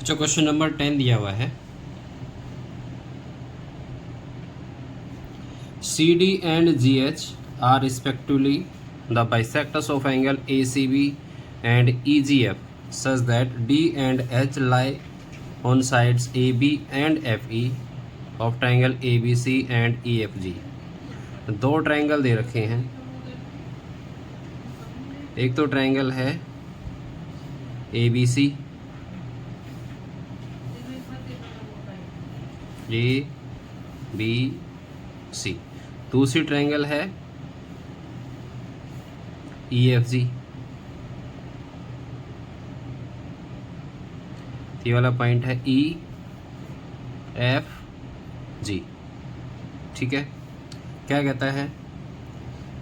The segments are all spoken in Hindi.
जो क्वेश्चन नंबर 10 दिया हुआ है, CD and GH are respectively the bisectors of angle ACB and EGF such that D and H lie on sides AB and FE of triangle ABC and EFG। दो ट्रायंगल दे रखे हैं, एक तो ट्रायंगल है ABC ABC, दूसरी ट्रायंगल है EFG। ये वाला पॉइंट है EFG। ठीक है, क्या कहता है,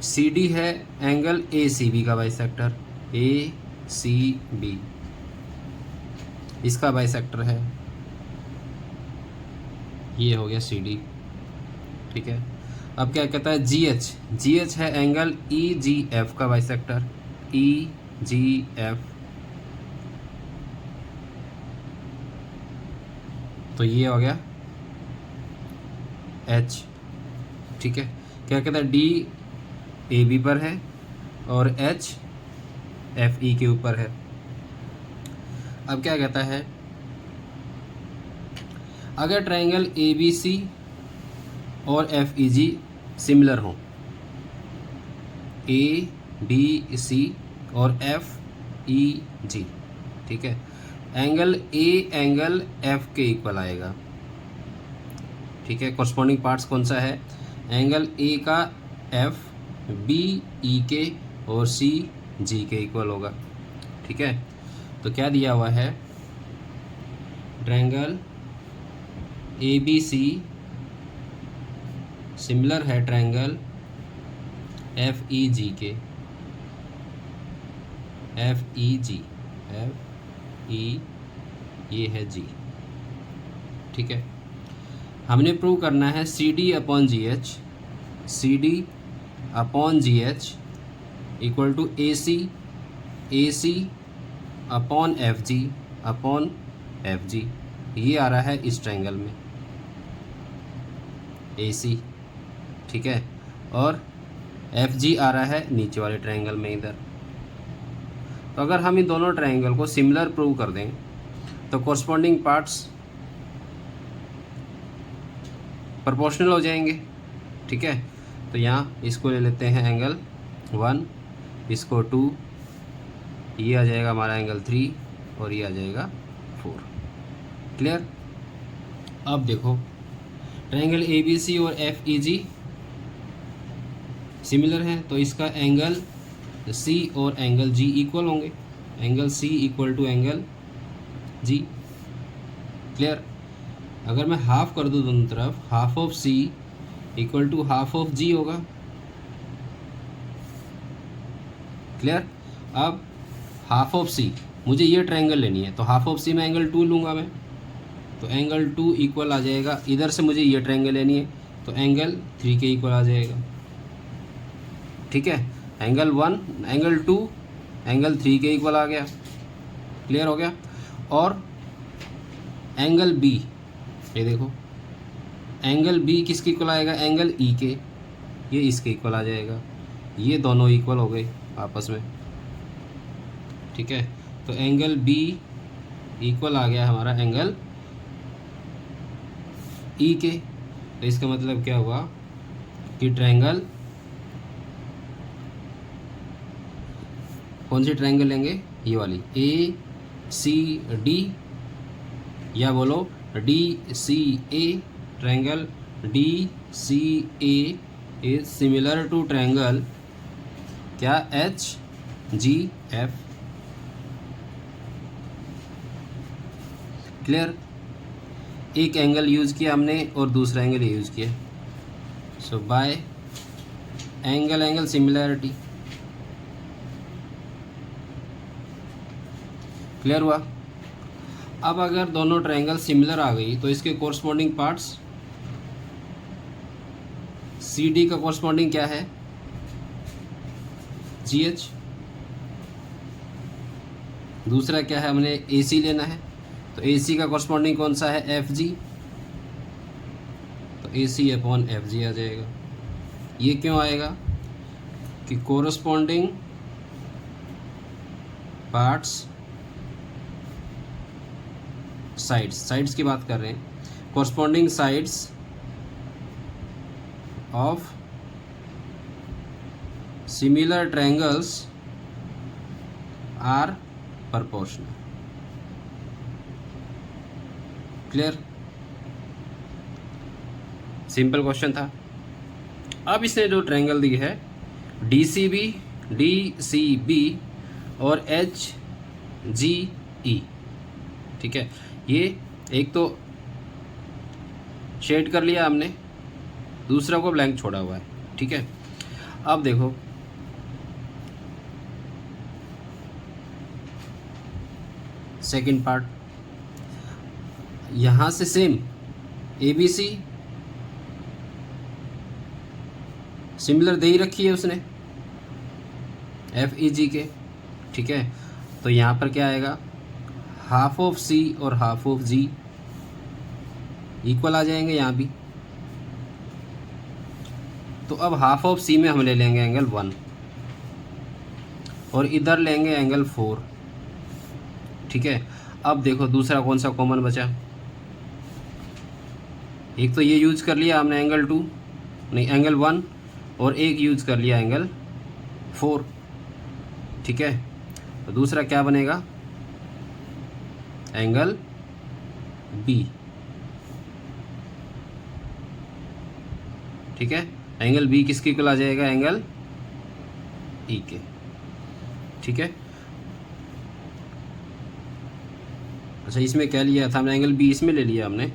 CD है एंगल ACB का बाइसेक्टर, ACB इसका बाइसेक्टर है, ये हो गया CD। ठीक है, अब क्या कहता है, GH है एंगल EGF का बाइसेक्टर, EGF। तो ये हो गया H। ठीक है, क्या कहता है, D AB पर है और H FE के ऊपर है। अब क्या कहता है, अगर ट्रायंगल ABC और FEG सिमिलर हो, ABC और FEG, ठीक है, एंगल A एंगल F के इक्वल आएगा। ठीक है, कॉरस्पॉन्डिंग पार्ट्स कौन सा है, एंगल A का F B E के और C G के इक्वल होगा। ठीक है, तो क्या दिया हुआ है, ट्रायंगल ABC सिमिलर है ट्रायंगल FEG के, FEG ये है G। ठीक है, हमने प्रूव करना है CD upon GH equal to AC upon FG। ये आ रहा है इस ट्रायंगल में AC। ठीक है, और FG आ रहा है नीचे वाले ट्रायंगल में इधर। तो अगर हम इन दोनों ट्रायंगल को सिमिलर प्रूव कर दें तो कॉरस्पॉन्डिंग पार्ट्स प्रोपोर्शनल हो जाएंगे। ठीक है, तो यहाँ इसको ले लेते हैं एंगल 1, इसको 2, ये आ जाएगा हमारा एंगल 3 और ये आ जाएगा 4। क्लियर। अब देखो, ट्रायंगल ABC और FEG सिमिलर हैं, तो इसका एंगल C और एंगल G इक्वल होंगे, angle C equal to angle G। Clear. अगर मैं हाफ कर दूँ दोनों तरफ, half of C equal to half of G होगा। क्लियर। अब हाफ ऑफ C, मुझे ये ट्रायंगल लेनी है, तो हाफ ऑफ C में एंगल 2 लूँगा मैं, तो एंगल 2 इक्वल आ जाएगा। इधर से मुझे ये ट्रायंगल लेनी है, तो एंगल 3 के इक्वल आ जाएगा। ठीक है, एंगल 1 एंगल 2 एंगल 3 के इक्वल आ गया। क्लियर हो गया। और एंगल B, ये देखो, एंगल B किसके इक्वल आएगा, एंगल E के, ये इसके इक्वल आ जाएगा। ये दोनों इक्वल हो गए आपस में। ठीक है, तो एंगल B इक्वल आ गया हमारा एंगल E के। तो इसका मतलब क्या हुआ कि ट्रायंगल, कौन सी ट्रायंगल लेंगे, ये वाली ACD, या बोलो DCA। Triangle DCA is similar to triangle क्या, HGF। क्लियर। एक एंगल यूज़ किया हमने और दूसरा एंगल ये यूज़ किया, so by angle similarity. Clear हुआ। अब अगर दोनों ट्रायंगल सिमिलर आ गई तो इसके कोरस्पॉन्डिंग पार्ट्स, CD का कोरस्पॉन्डिंग क्या है, GH। दूसरा क्या है, हमने AC लेना है, तो ए सी का कॉरस्पॉन्डिंग कौन सा है, एफ जी, तो ए सी अपॉन एफ जी आ जाएगा। ये क्यों आएगा कि कोरस्पॉन्डिंग पार्ट्स साइड्स की बात कर रहे हैं, corresponding sides of similar triangles are proportional. Clear, simple question था। अब इसने जो ट्रायंगल दी है डी सी बी और एच जी ई, ठीक है, ये एक तो शेड कर लिया हमने, दूसरा को ब्लैंक छोड़ा हुआ है, ठीक है। अब देखो सेकंड पार्ट, यहाँ से same A B C similar दे ही रखी है उसने एफ ई जी के, ठीक है। तो यहाँ पर क्या आएगा, हाफ ऑफ सी और हाफ ऑफ जी इक्वल आ जाएंगे यहाँ भी। तो अब हाफ ऑफ सी में हम ले लेंगे एंगल 1 और इधर लेंगे एंगल 4, ठीक है। अब देखो दूसरा कौन सा कॉमन बचा, एक तो ये यूज कर लिया हमने एंगल 2 नहीं एंगल 1, और एक यूज कर लिया एंगल 4, ठीक है। तो दूसरा क्या बनेगा, एंगल बी, ठीक है। एंगल बी किसके इक्वल आ जाएगा, एंगल ई के, ठीक है। अच्छा इसमें क्या लिया था हमने, एंगल बी इसमें ले लिया हमने,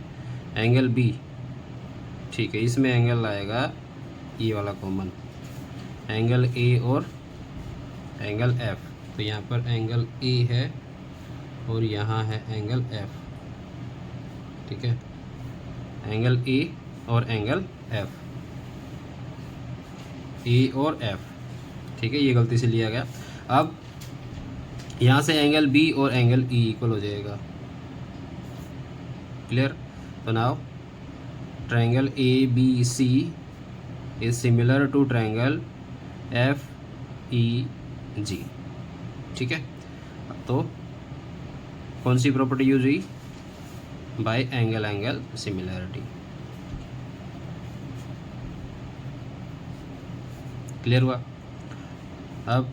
एंगल बी, ठीक है। इसमें एंगल आएगा ये वाला कॉमन, एंगल ए और एंगल एफ। तो यहाँ पर एंगल ए है और यहाँ है एंगल एफ, ठीक है। एंगल ए और एंगल एफ, ए और एफ, ठीक है। ये गलती से लिया गया। अब यहाँ से एंगल बी और एंगल ई इक्वल हो जाएगा। क्लियर। तो now triangle A B C is similar to triangle F E G, ठीक है। तो कौन सी प्रॉपर्टी यूज हुई, by angle angle similarity. Clear हुआ। अब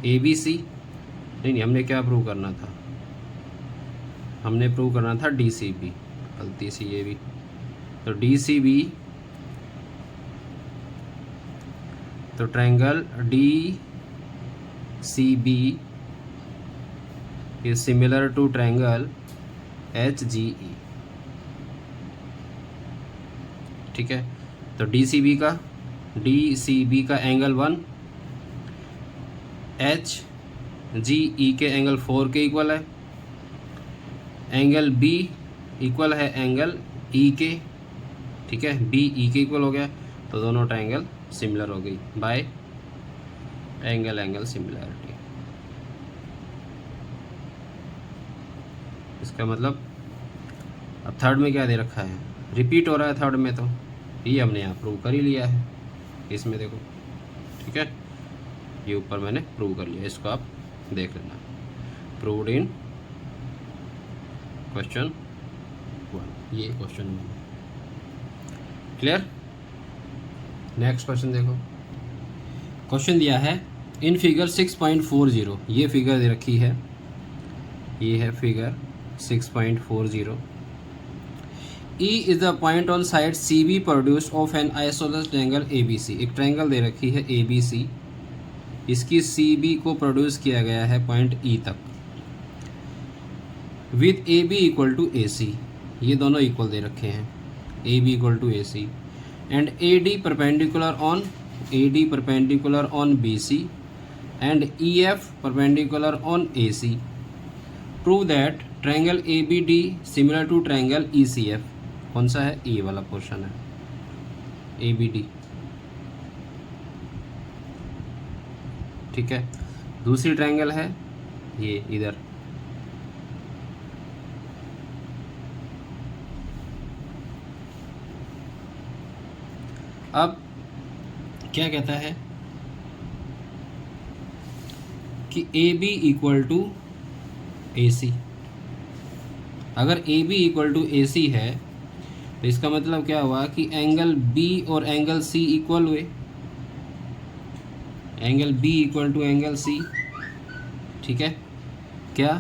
ए बी सी नहीं, हमने क्या प्रूव करना था, हमने प्रूव करना था डी सी बी, गलती से ये भी। तो डी सी बी, तो triangle D C B is similar to triangle H G E, ठीक है। तो डी सी बी का एंगल 1 एच जी ई के एंगल 4 के इक्वल है, एंगल बी इक्वल है एंगल ई के, ठीक है। बी ई के इक्वल हो गया, तो दोनों ट्रायंगल सिमिलर हो गई बाय एंगल एंगल सिमिलरिटी। इसका मतलब अब थर्ड में क्या दे रखा है, रिपीट हो रहा है थर्ड में, तो ये हमने यहाँ प्रूव कर ही लिया है इसमें, देखो, ठीक है। ये ऊपर मैंने प्रूव कर लिया, इसको आप देख लेना, प्रूव्ड इन क्वेश्चन 1, ये क्वेश्चन 1। क्लियर। नेक्स्ट क्वेश्चन देखो, क्वेश्चन दिया है इन फिगर 6.40, ये फिगर दे रखी है, ये है figure 6.40। E is the point on side CB produced of an isosceles triangle ABC। एक ट्रायंगल दे रखी है ABC, इसकी CB को प्रोड्यूस किया गया है पॉइंट E तक, with AB equal to AC, ये दोनों इक्वल दे रखे हैं, AB equal to AC, and AD perpendicular on BC and EF perpendicular on AC। Prove that triangle ABD similar to triangle ECF। कौन सा है, ए वाला पोर्शन है, ABD, ठीक है। दूसरी ट्रायंगल है ये इधर, अब क्या कहता है कि A B equal to A C. अगर A B equal to A C है तो इसका मतलब क्या हुआ कि एंगल बी और एंगल सी इक्वल हुए, angle B equal to angle C. ठीक है, क्या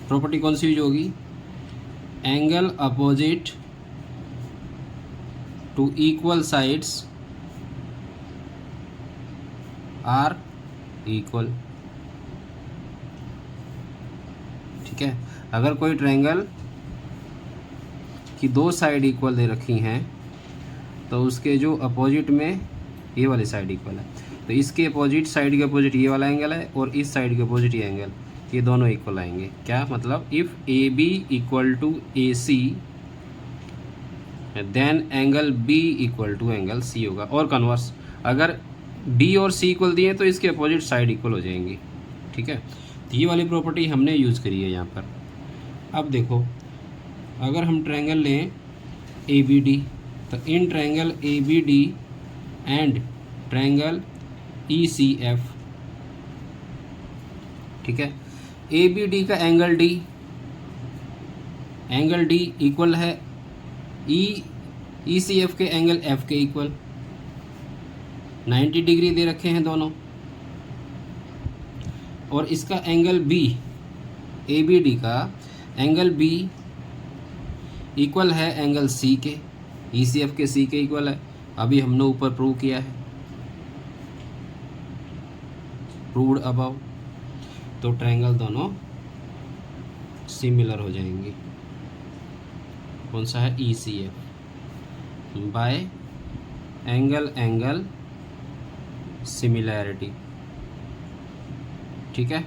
प्रॉपर्टी कौन सी यूज होगी, angle opposite to equal sides are equal. ठीक है, अगर कोई ट्रायंगल की दो साइड इक्वल दे रखी हैं तो उसके जो अपोजिट में ये वाली साइड इक्वल है, तो इसके अपोजिट साइड के अपोजिट ये वाला एंगल है और इस साइड के अपोजिट ये एंगल, ये दोनों इक्वल आएंगे। क्या मतलब, if A B equal to A C then angle B equal to angle C होगा। और कन्वर्स, अगर बी और सी इक्वल दिए तो इसके अपोजिट साइड इक्वल हो जाएंगी। ठीक है, तो ये वाली प्रॉपर्टी हमने यूज़ करी है यहाँ पर। अब देखो, अगर हम ट्रायंगल लें ए बी डी, तो in triangle A B D and triangle E C F, ठीक है, ए बी डी का एंगल डी इक्वल है ई सी एफ के एंगल एफ के इक्वल, 90 डिग्री दे रखे हैं दोनों। और इसका angle B, A B D का एंगल बी इक्वल है एंगल सी के, ई सी एफ के सी के इक्वल है। अभी हमने ऊपर प्रूव किया है, प्रूव्ड अबव, तो ट्रायंगल दोनों सिमिलर हो जाएंगे। कौन सा है, E C F by angle similarity. ठीक है,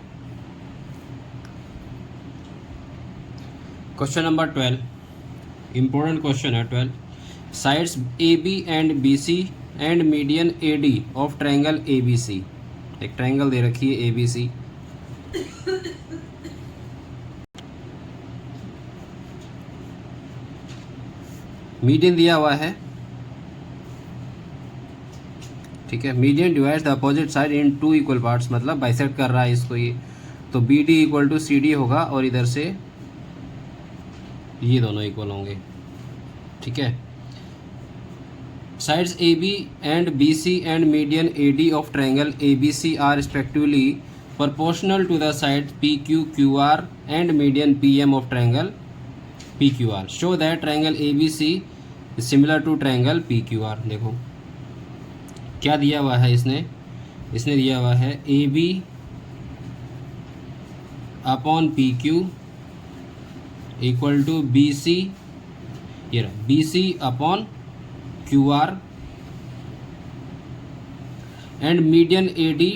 क्वेश्चन नंबर 12, इंपॉर्टेंट क्वेश्चन है 12। Sides A B and B C and median A D of triangle A B C. एक ट्रायंगल दे रखी है ए बी सी, मीडियन दिया हुआ है। ठीक है, median divides the opposite side in two equal parts, मतलब बाइसेक्ट कर रहा है इसको ये, तो B D equal to C D होगा और इधर से ये दोनों इक्वल होंगे। ठीक है, sides A B and B C and median A D of triangle A B C are respectively proportional to the sides PQ, QR and median PM of triangle PQR. Show that triangle ABC is similar to triangle PQR. देखो क्या दिया हुआ है इसने दिया हुआ है AB upon PQ equal to BC, ये रहा BC upon QR and median AD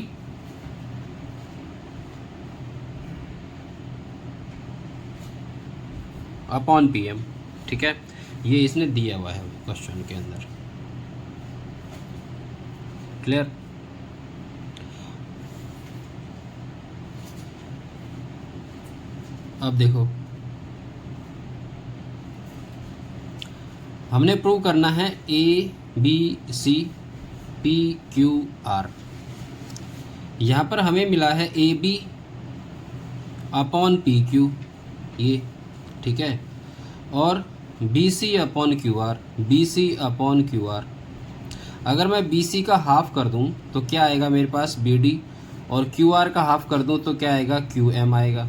upon PM। ठीक है, ये इसने दिया हुआ है क्वेश्चन के अंदर। क्लियर, अब देखो हमने प्रूव करना है A B C P Q R. यहाँ पर हमें मिला है A B upon P Q, ये ठीक है, और B C upon Q R, B C upon Q R. अगर मैं बी सी का हाफ कर दूं तो क्या आएगा मेरे पास, बी डी, और क्यू आर का हाफ कर दूं तो क्या आएगा, क्यू एम आएगा।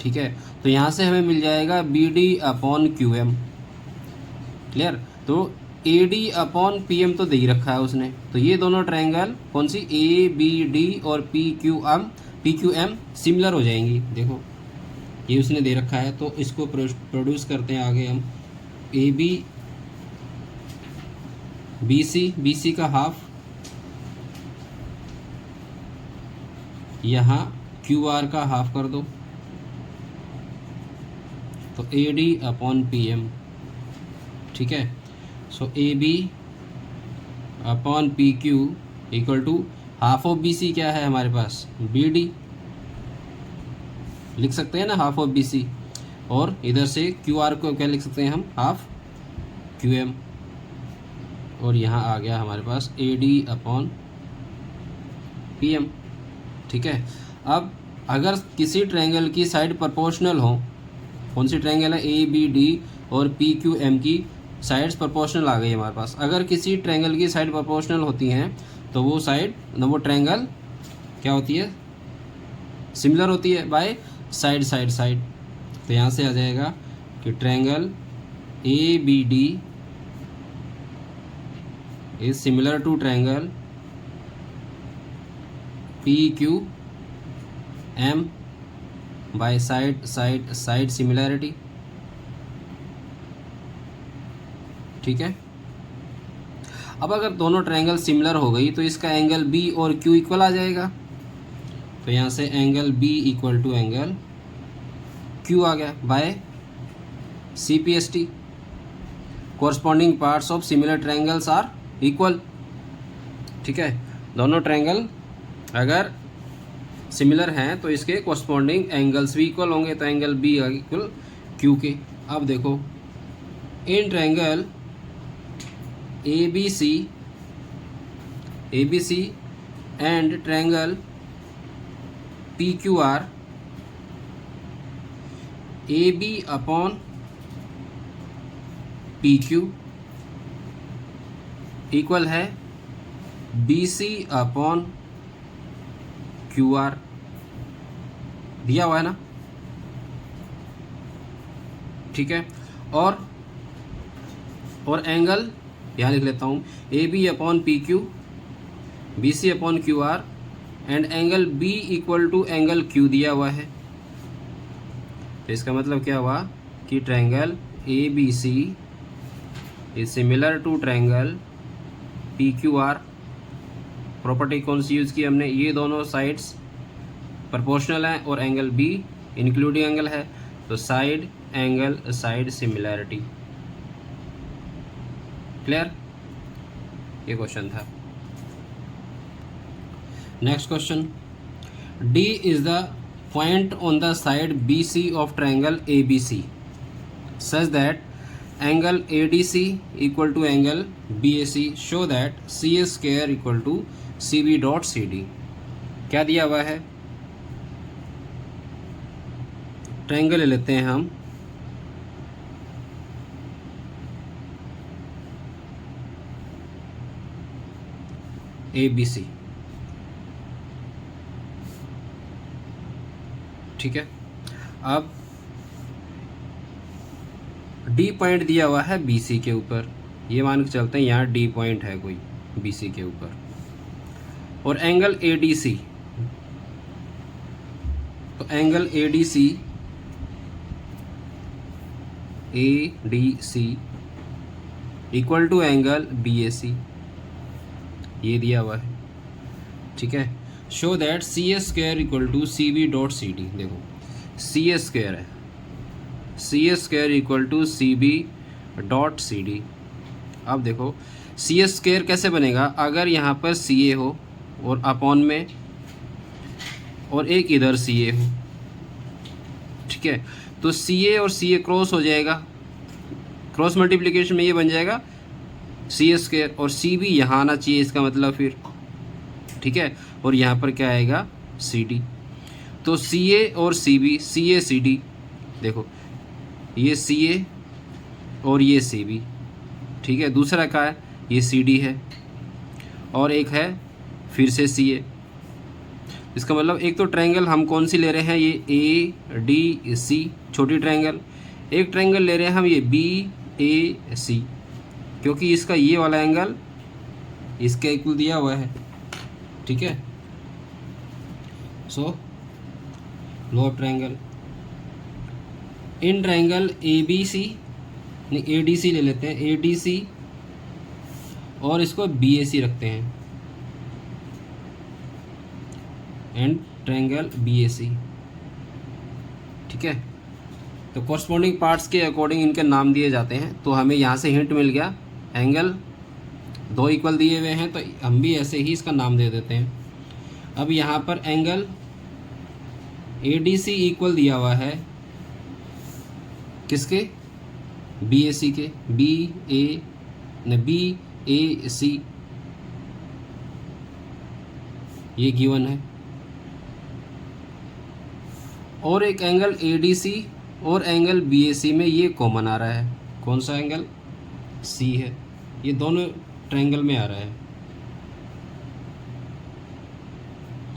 ठीक है, तो यहाँ से हमें मिल जाएगा B D upon Q M. Clear, तो A D upon P M तो दे ही रखा है उसने, तो ये दोनों ट्रायंगल कौन सी, ए बी डी और पी क्यू एम सिमिलर हो जाएंगी। देखो ये उसने दे रखा है, तो इसको प्रोड्यूस करते हैं आगे हम। ए बी बी सी का हाफ, यहाँ क्यू आर का हाफ कर दो, तो A D upon P M. ठीक है, so A B upon P Q equal to half of B C क्या है हमारे पास, बी डी लिख सकते हैं ना, हाफ ऑफ बी सी। और इधर से क्यू आर को क्या लिख सकते हैं हम, हाफ क्यू एम। और यहाँ आ गया हमारे पास A D upon P M. ठीक है। अब अगर किसी ट्रायंगल की साइड प्रोपोर्शनल हो, कौन सी ट्रायंगल है, ए बी डी और पी क्यू एम की साइड्स प्रोपोर्शनल आ गई हमारे पास। अगर किसी ट्रायंगल की साइड प्रोपोर्शनल होती हैं तो वो साइड वो ट्रायंगल क्या होती है, सिमिलर होती है बाय साइड साइड साइड। तो यहाँ से आ जाएगा कि triangle A B D is similar to triangle P Q M by side side side similarity. ठीक है। अब अगर दोनों ट्रायंगल सिमिलर हो गई तो इसका एंगल बी और क्यू इक्वल आ जाएगा। तो यहाँ से angle B equal to angle Q आ गया by C P S T. Corresponding parts of similar triangles are equal. ठीक है। दोनों ट्रायंगल अगर सिमिलर हैं तो इसके कोरस्पॉन्डिंग एंगल्स भी इक्वल होंगे। तो एंगल बी इक्वल क्यू के। अब देखो in triangle A B C and triangle P Q R, A B upon P Q equal है B C upon Q R. दिया हुआ है ना। ठीक है। और एंगल यहाँ लिख लेता हूँ, A B upon P Q, B C upon Q R and angle B equal to angle Q दिया हुआ है। तो इसका मतलब क्या हुआ कि triangle A B C is similar to triangle P Q R. Property कौन सी यूज़ की हमने, ये दोनों साइड्स प्रोपोर्शनल हैं और एंगल बी इंक्लूडिंग एंगल है। तो side angle side similarity. Clear, ये क्वेश्चन था। Next question, D is the point on the side B C of triangle A B C such that angle A D C equal to angle B A C, show that C A square equal to C B dot C D. क्या दिया हुआ है, ट्रायंगल ले लेते हैं हम ए बी सी। ठीक है। अब डी पॉइंट दिया हुआ है बी सी के ऊपर, ये मान के चलते हैं यहाँ डी पॉइंट है कोई बी सी के ऊपर, और एंगल ए डी सी, तो angle A D C equal to angle B A C, ये दिया हुआ है। ठीक है। Show that C A square equal to C B dot C D. देखो सी ए स्क्वायर है, C A square equal to C B dot C D. अब देखो सी ए स्क्वायर कैसे बनेगा, अगर यहाँ पर सी ए हो और अपॉन में और एक इधर सी ए हो। ठीक है। तो सी ए और सी ए क्रॉस हो जाएगा, क्रॉस मल्टीप्लिकेशन में ये बन जाएगा सी ए स्क्वायर, और सी बी यहाँ आना चाहिए इसका मतलब फिर। ठीक है। और यहाँ पर क्या आएगा सी डी। तो सी ए और सी बी, सी ए सी डी, देखो ये सी ए और ये सी बी। ठीक है। दूसरा क्या है, ये सी डी है और एक है फिर से सी ए। इसका मतलब एक तो ट्रायंगल हम कौन सी ले रहे हैं, ये ए डी सी छोटी ट्रायंगल, एक ट्रायंगल ले रहे हैं हम ये बी ए सी, क्योंकि इसका ये वाला एंगल इसके इक्वल दिया हुआ है। ठीक है। सो लो triangle in triangle A B C, नहीं ए डी सी ले लेते हैं, ए डी सी और इसको बी ए सी रखते हैं एंड ट्रायंगल बी ए सी। ठीक है। तो कॉरस्पॉन्डिंग पार्ट्स के अकॉर्डिंग इनके नाम दिए जाते हैं। तो हमें यहाँ से हिंट मिल गया, एंगल दो इक्वल दिए हुए हैं तो हम भी ऐसे ही इसका नाम दे देते हैं। अब यहाँ पर एंगल ADC इक्वल दिया हुआ है किसके, BAC के, BAC ये गिवन है। और एक एंगल ADC और एंगल BAC में ये कॉमन आ रहा है, कौन सा एंगल, C है, ये दोनों ट्रायंगल में आ रहा है,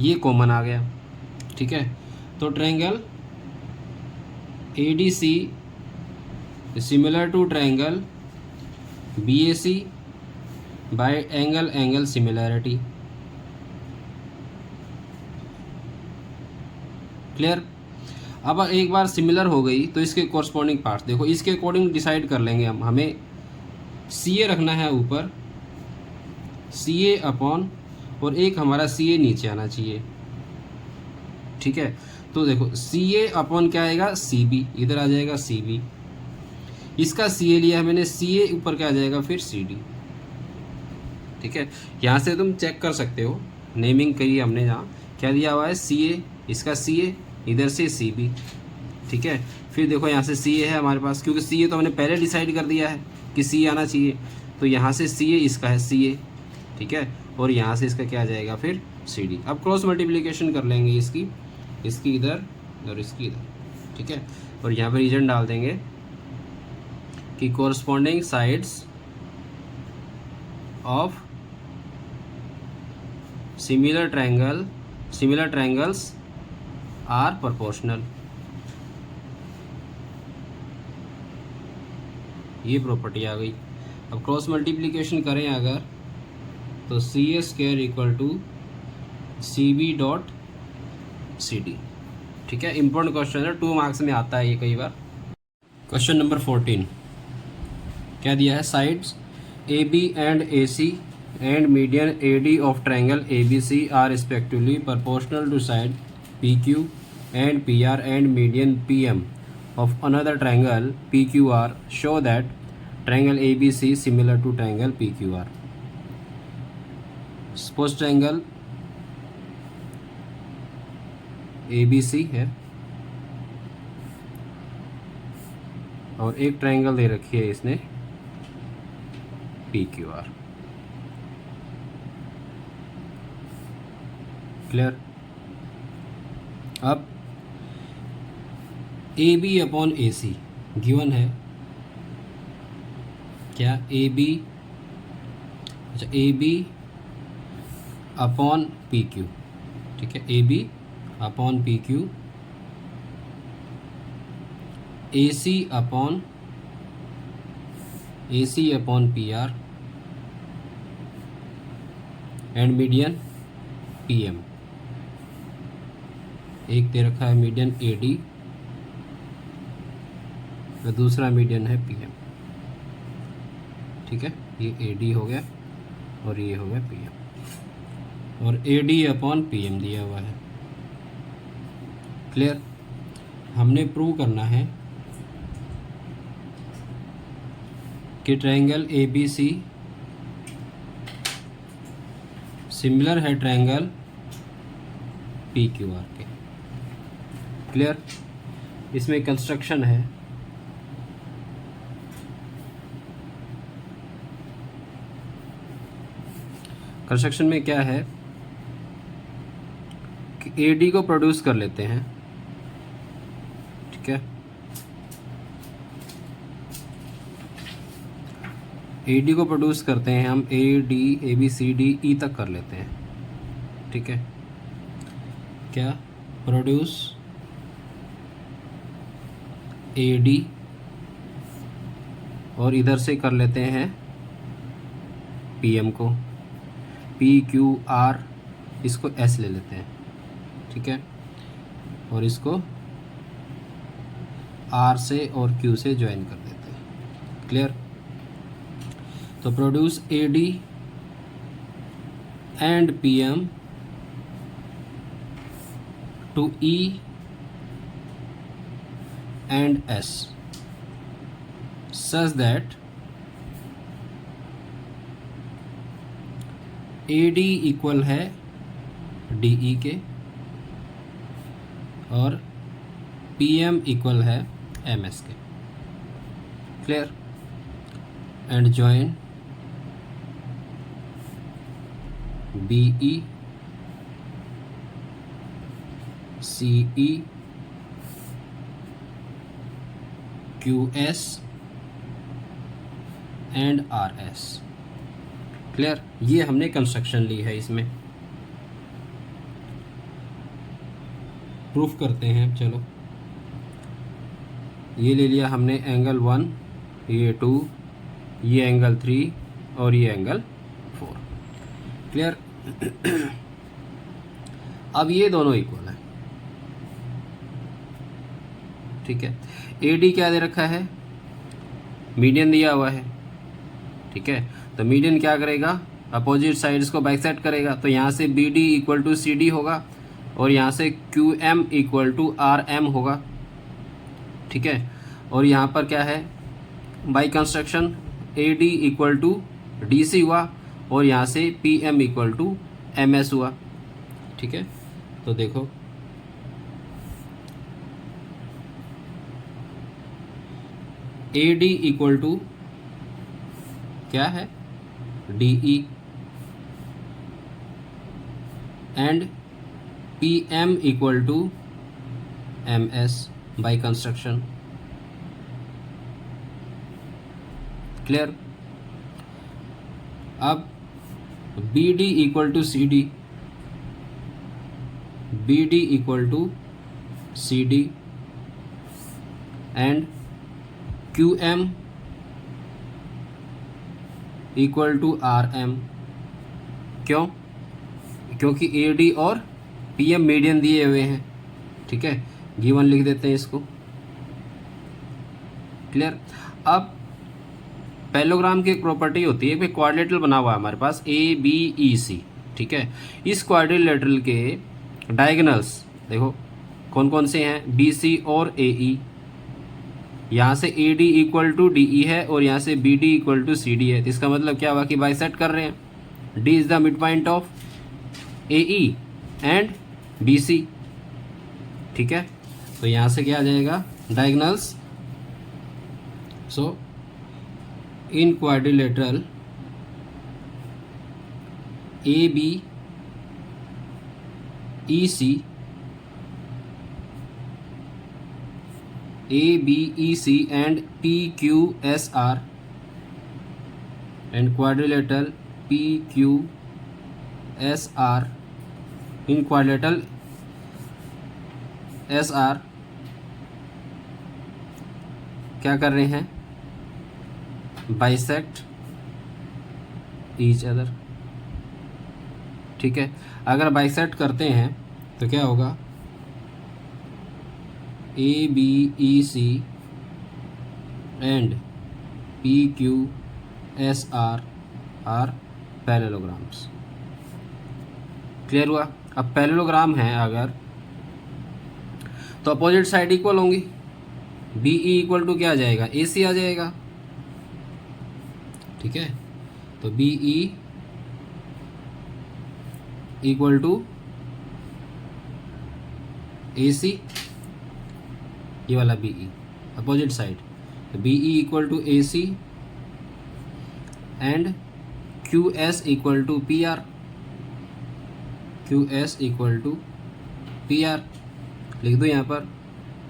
ये कॉमन आ गया, ठीक है। तो triangle ADC similar to triangle BAC by angle similarity. Clear. अब एक बार सिमिलर हो गई तो इसके कॉरस्पॉन्डिंग पार्ट्स देखो, इसके अकॉर्डिंग डिसाइड कर लेंगे हम, हमें CA रखना है ऊपर, CA अपॉन, और एक हमारा CA नीचे आना चाहिए, ठीक है। तो देखो CA अपॉन क्या आएगा, CB, इधर आ जाएगा CB, इसका CA लिया है मैंने, CA ऊपर क्या आ जाएगा फिर CD, ठीक है। यहाँ से तुम चेक कर सकते हो, नेमिंग करी हमने, यहाँ क्या दिया हुआ है, CA, इसका CA, इधर से CB, ठीक है। फिर देखो यहाँ से CA है हमारे पास, क्योंकि CA तो हमने पहले डिसाइड कर दिया है कि CA आना चाहिए, तो यहाँ से CA इसका है CA, ठीक है, और यहाँ से इसका क्या आ जाएगा फिर CD। अब क्रॉस मल्टीप्लिकेशन कर लेंगे इसकी इधर और इसकी इधर, ठीक है, और यहाँ पर रीजन डाल देंगे कि corresponding sides of similar triangles are proportional. ये प्रॉपर्टी आ गई। अब क्रॉस मल्टीप्लिकेशन करें अगर, तो CA square equal to CB dot CD, ठीक है। इंपॉर्टेंट क्वेश्चन है, 2 मार्क्स में आता है ये कई बार। क्वेश्चन नंबर 14 क्या दिया है, sides AB and AC and median AD of triangle ABC are respectively proportional to side PQ and PR and median PM of another triangle PQR show that triangle ABC is similar to triangle PQR. Suppose triangle ABC है और एक ट्रायंगल दे रखी है इसने PQR। क्लियर। अब AB अपॉन AC गिवन है क्या, AB, अच्छा AB अपॉन PQ, ठीक है, AB upon PQ, AC upon PR and median PM। एक दे रखा है मीडियन AD और दूसरा मीडियन है PM, ठीक है। ये AD हो गया और ये हो गया PM, और AD अपॉन PM दिया हुआ है। क्लियर। हमने प्रूव करना है कि ट्रायंगल ABC सिमिलर है ट्रायंगल PQR के। क्लियर। इसमें कंस्ट्रक्शन है, कंस्ट्रक्शन में क्या है कि AD को प्रोड्यूस कर लेते हैं, ठीक है, AD को प्रोड्यूस करते हैं हम, AD ABCD तक कर लेते हैं, ठीक है। क्या प्रोड्यूस AD और इधर से कर लेते हैं PM को, PQR, इसको S ले लेते हैं, ठीक है, और इसको R से और Q से ज्वाइन कर देते हैं। क्लियर। तो produce AD and PM to E and S such that AD equal है डी ई के और पी एम इक्वल है एम एस के। Clear? And join B E C E Q S and R S. Clear? ये हमने कंस्ट्रक्शन ली है, इसमें प्रूफ करते हैं। चलो, ये ले लिया हमने एंगल 1, ये 2, ये एंगल 3 और ये एंगल 4। क्लियर? अब ये दोनों इक्वल है। ठीक है, ए डी क्या दे रखा है? मीडियन दिया हुआ है। ठीक है, तो मीडियन क्या करेगा? अपोजिट साइड्स को बाइसेक्ट करेगा। तो यहाँ से B D equal to C D होगा और यहाँ से Q M equal to R M होगा। ठीक है, और यहाँ पर क्या है? By construction A D equal to D C हुआ और यहाँ से P M equal to M S हुआ। ठीक है, तो देखो ए डी इक्वल टू क्या है? D E and P M equal to M S by construction. Clear? अब B D equal to C D, B D equal to C D and Q M equal to R M. क्यों? क्योंकि ए डी और पी एम मीडियन दिए हुए हैं। ठीक है, गिवन लिख देते हैं इसको। क्लियर? अब पैरेललोग्राम की एक प्रॉपर्टी होती है, क्वाड्रिलेटरल बना हुआ है हमारे पास ए बी ई सी। ठीक है, इस क्वाड्रिलेटरल के डायगोनल्स देखो कौन कौन से हैं? बी सी और ए ई। यहाँ से A D equal to D E है और यहाँ से B D equal to C D है। तो इसका मतलब क्या हुआ कि बाइसेक्ट कर रहे हैं। D is the mid point of A E and B C. ठीक है, तो यहाँ से क्या आ जाएगा? Diagonals. So in quadrilateral A B E C, A B E C and P Q S R and quadrilateral P Q S R, in quadrilateral S R क्या कर रहे हैं? Bisect each other. ठीक है, अगर बाइसेक्ट करते हैं तो क्या होगा? A B E C and P Q S R are parallelograms. Clear हुआ? अब पैरेललोग्राम है अगर, तो अपोजिट साइड इक्वल होंगी। बी ई इक्वल टू क्या आ जाएगा? ए सी आ जाएगा। ठीक है, तो B E equal to A C, ये वाला बी ई अपोजिट साइड। तो B E equal to A C and Q S equal to P R, Q S equal to P R लिख दो यहाँ पर।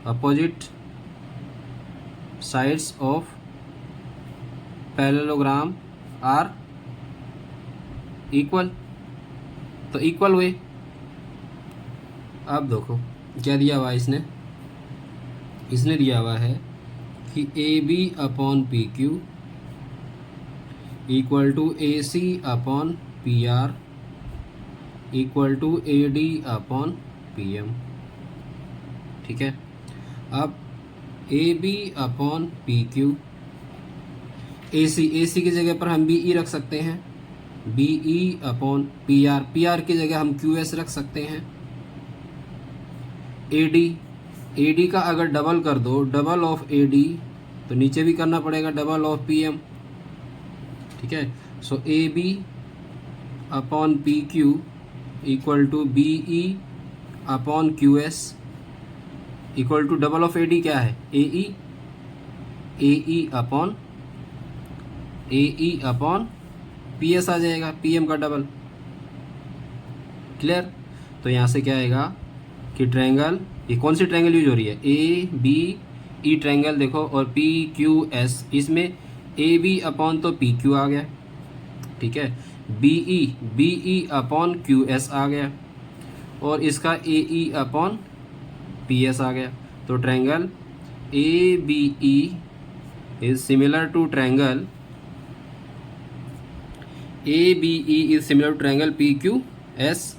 Opposite sides of parallelogram are equal, तो इक्वल हुए। अब देखो क्या दिया हुआ है इसने दिया हुआ है कि A B upon P Q equal to A C upon P R equal to A D upon P M. ठीक है, अब A B upon P Q, A C की जगह पर हम बी ई रख सकते हैं। B E upon P R की जगह हम क्यू एस रख सकते हैं। ए डी का अगर डबल कर दो, डबल ऑफ ए डी, तो नीचे भी करना पड़ेगा डबल ऑफ पी एम। ठीक है, so A B upon P Q equal to B E upon Q S equal to double of A D क्या है, A E upon P S आ जाएगा, पी एम का डबल। क्लियर। तो यहाँ से क्या आएगा कि ट्रायंगल, ये कौन सी ट्रायंगल यूज हो रही है, ए बी ई ट्रायंगल देखो, और पी क्यू एस, इसमें ए बी अपॉन तो पी क्यू आ गया, ठीक है, B E upon Q S आ गया, और इसका A E upon P S आ गया। तो triangle A B E is similar to triangle ABE is similar to triangle PQS।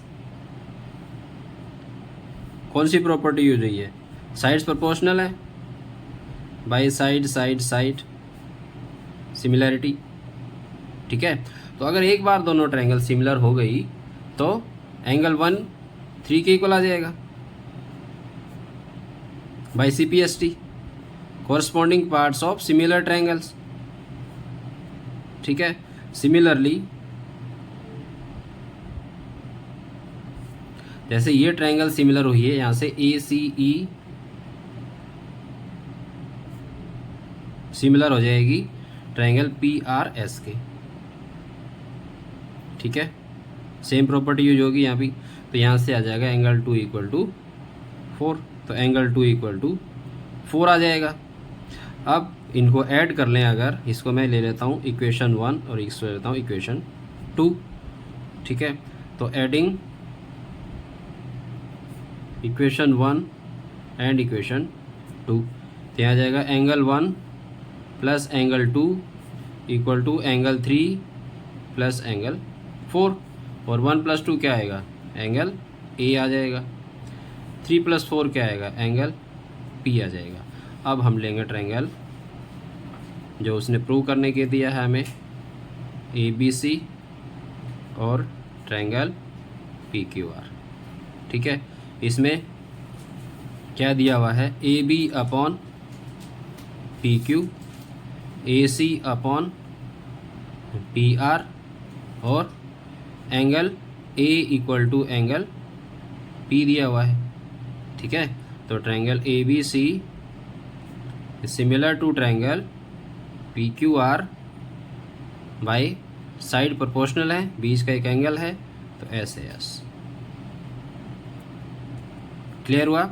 कौन सी प्रॉपर्टी यूज हुई है, साइड्स प्रोपोर्शनल है, बाई साइड सिमिलैरिटी, ठीक है। तो अगर एक बार दोनों ट्रायंगल सिमिलर हो गई तो एंगल 1 3 के इक्वल आ जाएगा, by CPST, corresponding parts of similar triangles, ठीक है। सिमिलरली जैसे ये ट्रायंगल सिमिलर हुई है, यहाँ से ACE सिमिलर हो जाएगी ट्रायंगल PRS के, ठीक है। सेम प्रॉपर्टी यूज होगी यहाँ भी, तो यहाँ से आ जाएगा एंगल 2 इक्वल टू 4, तो एंगल 2 इक्वल टू 4 आ जाएगा। अब इनको ऐड कर लें, अगर इसको मैं ले लेता हूँ इक्वेशन 1 और इसको ले लेता हूँ इक्वेशन 2, ठीक है। तो एडिंग इक्वेशन 1 एंड इक्वेशन 2, तो यहाँ आ जाएगा angle 1 plus angle 2 equal to angle 3 plus angle 4, और 1 प्लस 2 क्या आएगा, एंगल A आ जाएगा, 3 प्लस 4 क्या आएगा, एंगल P आ जाएगा। अब हम लेंगे ट्रायंगल जो उसने प्रूव करने के दिया है हमें, ABC और ट्रायंगल PQR, ठीक है। इसमें क्या दिया हुआ है, AB upon PQ, AC upon PR, और angle A equal to angle P दिया हुआ है, ठीक है। तो triangle ABC similar to triangle PQR by side proportional है, बीच का एक एंगल है, तो ऐसे एस। क्लियर हुआ,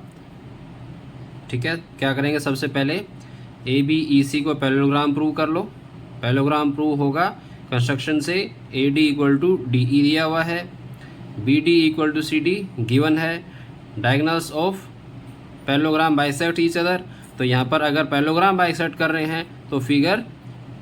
ठीक है। क्या करेंगे, सबसे पहले ABEC को पैरेललोग्राम प्रूव कर लो। पैरेललोग्राम प्रूव होगा कंस्ट्रक्शन से, AD इक्वल टू DE दिया हुआ है, BD equal to CD given है, diagonals of parallelogram bisect each other. तो यहाँ पर अगर पैरेललोग्राम बाइसेक्ट कर रहे हैं तो फिगर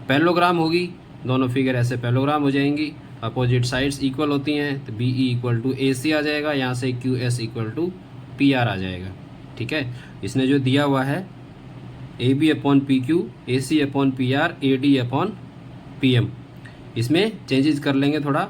पैरेललोग्राम होगी, दोनों फिगर ऐसे पैरेललोग्राम हो जाएंगी, अपोजिट साइड्स इक्वल होती हैं, तो BE इक्वल टू AC आ जाएगा, यहाँ से QS इक्वल टू PR आ जाएगा, ठीक है। इसने जो दिया हुआ है AB upon PQ, AC upon PR, AD upon PM, इसमें चेंजेस कर लेंगे थोड़ा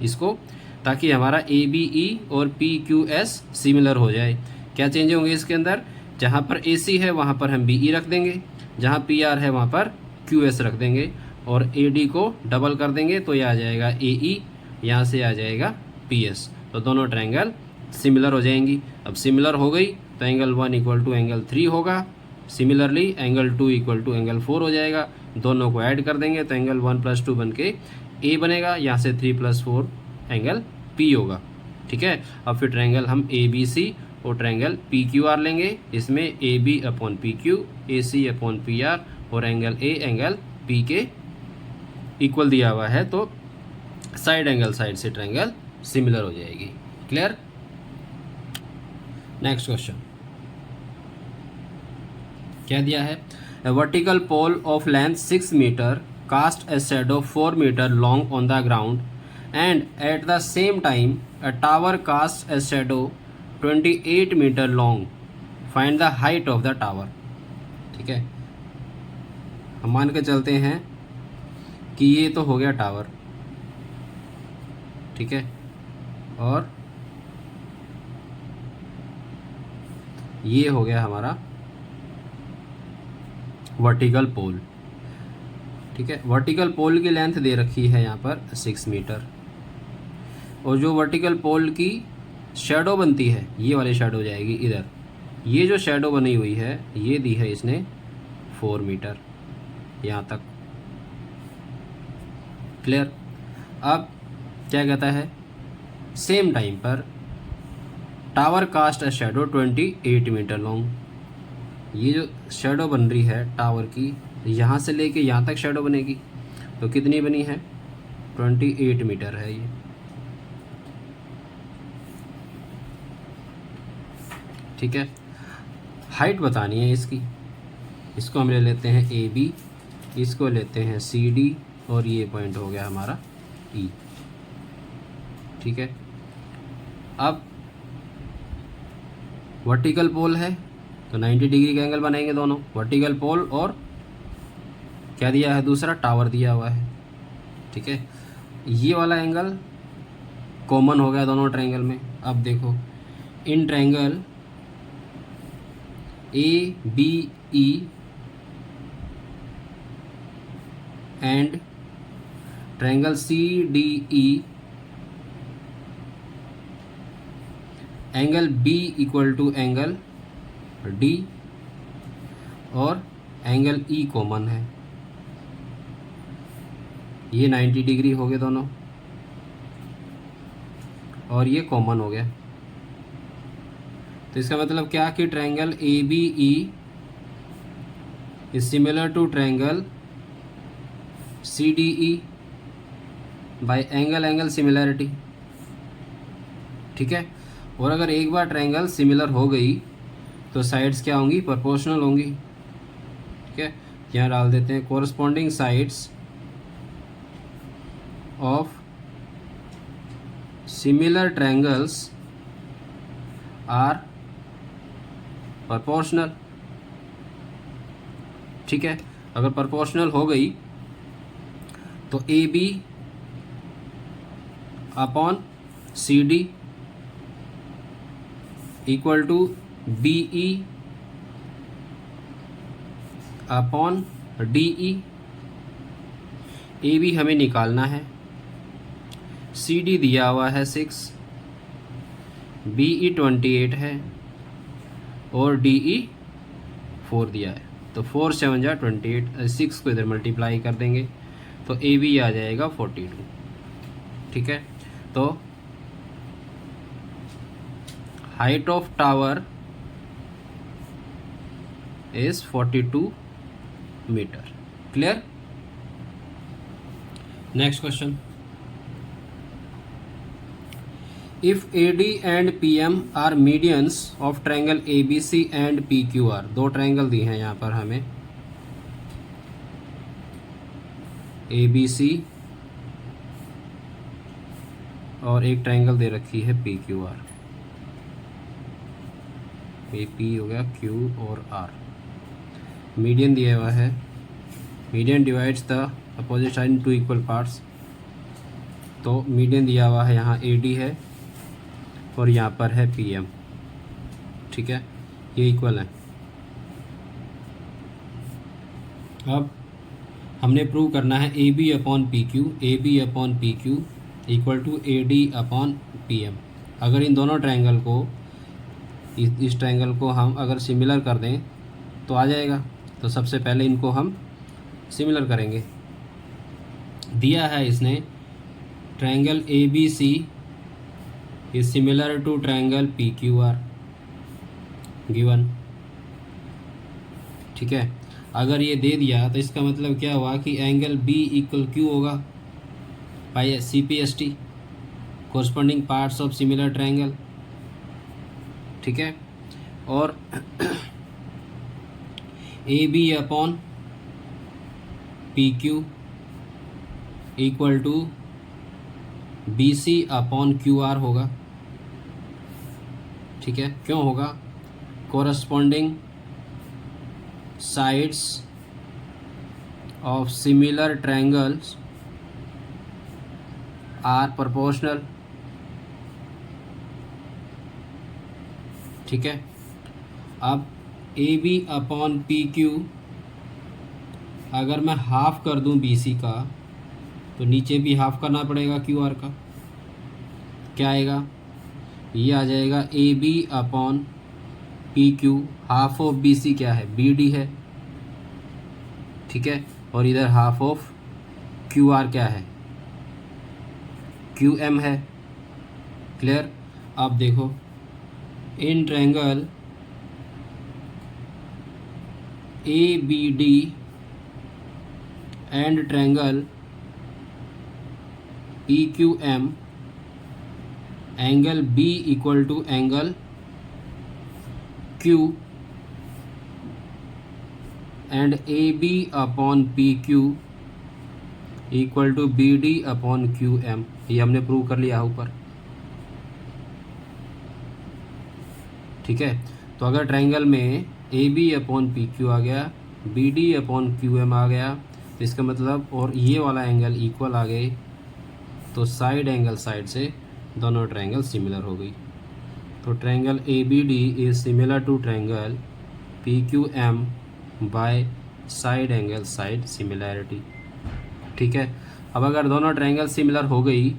इसको, ताकि हमारा ABE और PQS सिमिलर हो जाए। क्या चेंज होंगे इसके अंदर, जहाँ पर AC है वहाँ पर हम BE रख देंगे, जहाँ PR है वहाँ पर QS रख देंगे, और AD को डबल कर देंगे, तो ये आ जाएगा AE, यहाँ से आ जाएगा PS, तो दोनों ट्रायंगल सिमिलर हो जाएंगी। अब सिमिलर हो गई तो एंगल 1 इक्वल टू एंगल 3 होगा, similarly angle 2 equal to angle 4 हो जाएगा, दोनों को ऐड कर देंगे तो एंगल 1 प्लस 2 बन के A बनेगा, यहाँ से 3 प्लस 4 एंगल P होगा, ठीक है। अब फिर ट्रायंगल हम ABC और ट्रायंगल PQR लेंगे, इसमें AB upon PQ, AC upon PR, और एंगल A एंगल P के इक्वल दिया हुआ है, तो साइड एंगल साइड से ट्रायंगल सिमिलर हो जाएगी। क्लियर। नेक्स्ट क्वेश्चन क्या दिया है, a vertical pole of length 6 metre cast a shadow 4 metre long on the ground and at the same time a tower casts a shadow 28 metre long, find the height of the tower. ठीक है, हम मान के चलते हैं कि ये तो हो गया टावर, ठीक है, और ये हो गया हमारा वर्टिकल पोल। ठीक है, वर्टिकल पोल की लेंथ दे रखी है यहाँ पर 6 मीटर। और जो वर्टिकल पोल की शेडो बनती है ये वाली शेडो जाएगी इधर। ये जो शेडो बनी हुई है ये दी है इसने 4 मीटर यहाँ तक। क्लियर। अब क्या कहता है, सेम टाइम पर tower cast a shadow 28 metre long. ये जो शेडो बन रही है टावर की, यहाँ से लेके यहाँ तक शेडो बनेगी, तो कितनी बनी है, 28 मीटर है ये। ठीक है। हाइट बतानी है इसकी, इसको हम ले लेते हैं ए बी, इसको लेते हैं सी डी, और ये पॉइंट हो गया हमारा ई। ठीक है। अब वर्टिकल पोल है तो 90 डिग्री का एंगल बनाएंगे दोनों, वर्टिकल पोल और क्या दिया है दूसरा, टावर दिया हुआ है। ठीक है। ये वाला एंगल कॉमन हो गया दोनों ट्रायंगल में। अब देखो in triangle A B E and triangle C D E, angle B equal to angle D और एंगल ई कॉमन है। ये 90 डिग्री हो गए दोनों और ये कॉमन हो गया। तो इसका मतलब क्या कि triangle A B E is similar to triangle C D E by angle angle similarity. ठीक है। और अगर एक बार ट्रायंगल सिमिलर हो गई तो साइड्स क्या होंगी, प्रोपोर्शनल होंगी। ठीक है। यहाँ डाल देते हैं corresponding sides of similar triangles are proportional. ठीक है। अगर प्रोपोर्शनल हो गई तो A B upon C D equal to B E upon D E. A B हमें निकालना है, सी डी दिया हुआ है 6, बी ई 28 है और डी ई 4 दिया है। तो 4 7 जा 28, 6 को इधर मल्टीप्लाई कर देंगे तो ए बी आ जाएगा 42। ठीक है। तो height of tower is 42 metre. Clear. Next question, if AD and PM are medians of triangle ABC and PQR। दो ट्रायंगल दिए हैं यहाँ पर हमें, ABC और एक ट्रायंगल दे रखी है PQR। ये P हो गया, Q और R। मीडियन दिया हुआ है, median divides the opposite side in 2 equal parts. तो मीडियन दिया हुआ है यहाँ AD है और यहाँ पर है PM। ठीक है। ये इक्वल है। अब हमने प्रूव करना है AB upon PQ, AB upon PQ equal to AD upon PM। अगर इन दोनों ट्रायंगल को, इस ट्रायंगल को हम अगर सिमिलर कर दें तो आ जाएगा। तो सबसे पहले इनको हम सिमिलर करेंगे। दिया है इसने triangle ABC is similar to triangle PQR given. ठीक है। अगर ये दे दिया तो इसका मतलब क्या हुआ कि एंगल B इक्वल Q होगा by CPST, corresponding parts of similar triangle. ठीक है। और AB upon PQ equal to BC upon QR होगा। ठीक है। क्यों होगा, corresponding sides of similar triangles are proportional. ठीक है। अब AB अपॉन PQ अगर मैं हाफ कर दूं BC का तो नीचे भी हाफ करना पड़ेगा QR का। क्या आएगा, ये आ जाएगा A B upon P Q. Half of B C क्या है, बी डी है, ठीक है, और इधर हाफ ऑफ क्यू आर क्या है, क्यू एम है। क्लियर। अब देखो in triangle A B D and triangle P Q M angle B equal to angle Q and A B upon P Q equal to B D upon Q M, ये हमने प्रूव कर लिया ऊपर, ठीक है। तो अगर ट्रायंगल में A B upon P Q आ गया, B D upon Q M आ गया, तो इसका मतलब और ये वाला एंगल इक्वल आ गए, तो साइड एंगल साइड से दोनों ट्रायंगल सिमिलर हो गई। तो triangle A B D is similar to triangle P Q M by side angle side similarity, ठीक है। अब अगर दोनों ट्रायंगल सिमिलर हो गई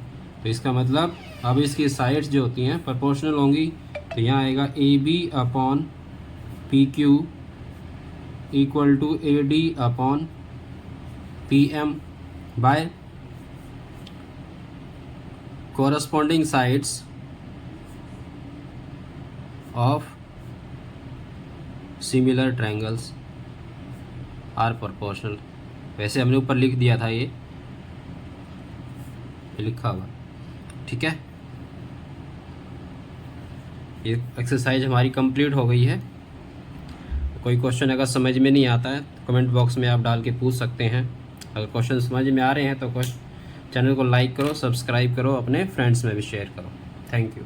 तो इसका मतलब अब इसकी साइड्स जो होती हैं प्रोपोर्शनल होंगी, तो यहाँ आएगा A B upon P Q equal to A D upon P M by corresponding sides of similar triangles are proportional। वैसे हमने ऊपर लिख दिया था, ये लिखा हुआ, ठीक है। ये एक्सरसाइज हमारी कंप्लीट हो गई है। कोई क्वेश्चन अगर समझ में नहीं आता है तो कमेंट बॉक्स में आप डाल के पूछ सकते हैं। अगर क्वेश्चन समझ में आ रहे हैं तो चैनल को लाइक करो, सब्सक्राइब करो, अपने फ्रेंड्स में भी शेयर करो। Thank you.